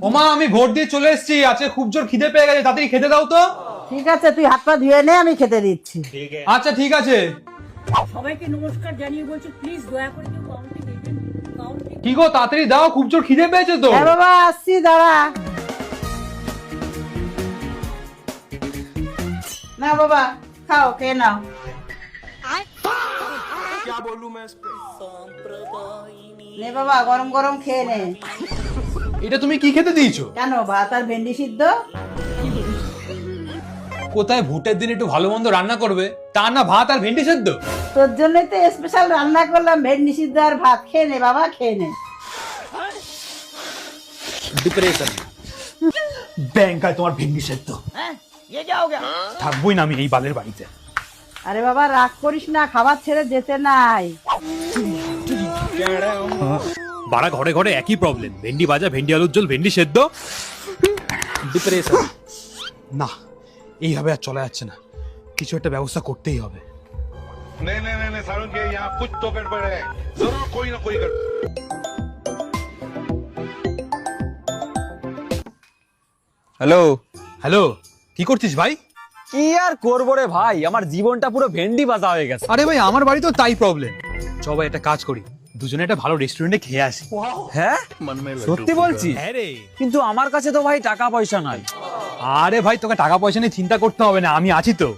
ওমা আমি ভোট দিয়ে চলে এসেছি, আজকে খুব জোর খিদে পেয়ে গেছে, তাড়াতাড়ি খেতে দাও তো। ঠিক আছে, তুই হাত পা ধুয়ে নে, আমি খেতে দিচ্ছি। আচ্ছা ঠিক আছে। সবাইকে নমস্কার জানিয়ে বলছি, প্লিজ দয়া করে কেউ কাউন্টে দেবেন। কাউন্টে কি গো তাড়াতাড়ি দাও, খুব জোর খিদে পেয়েছে তো। হ্যাঁ বাবা, আসছি, দাঁড়া। না বাবা, খাও, খেয়ে নাও। নে বাবা, গরম গরম খেয়ে নে। এটা তুমি কি খেতে দিয়েছো? কেন, ভাত আর ভেন্ডি সিদ্ধ? কোথায় ভোটের দিন একটু ভালো মন্দ রান্না করবে, তা না ভাত আর ভেন্ডি সেদ্ধ। তোর জন্যই তো স্পেশাল রান্না করলাম, ভেন্ডি সিদ্ধ আর ভাত। খেয়ে নে বাবা, খেয়ে নে। ডিপ্রেশন ব্যাংকায় তোমার ভেন্ডি সেদ্ধ। থাকবোই না আমি এই বালের বাড়িতে। আরে বাবা, রাগ করিস না, খাবার ছেড়ে যেতে নাই। বাড়া ঘরে ঘরে একই প্রবলেম, ভেন্ডি ভাজা, ভেন্ডি আলুর ঝোল, ভেন্ডি সেদ্ধ। ডিপ্রেশন। না, এইভাবে আর চলা যাচ্ছে না, কিছু একটা ব্যবস্থা করতেই হবে। नहीं नहीं नहीं नहीं सारुण के यहाँ कुछ तो गड़बड़ है, जरूर कोई ना कोई गड़बड़। হ্যালো। হ্যালো, কি করছিস ভাই? কি আর করবো রে ভাই, আমার জীবনটা পুরো ভেন্ডি ভাজা হয়ে গেছে। আরে ভাই আমার বাড়ি তো তাই প্রবলেম। সবাই একটা কাজ করি, দুজনে একটা ভালো রেস্টুরেন্টে খেয়ে আসি। হ্যাঁ সত্যি বলছি? হ্যাঁ রে। কিন্তু আমার কাছে তো ভাই টাকা পয়সা নাই। আরে ভাই তোকে টাকা পয়সা নিয়ে চিন্তা করতে হবে না, আমি আছি তো।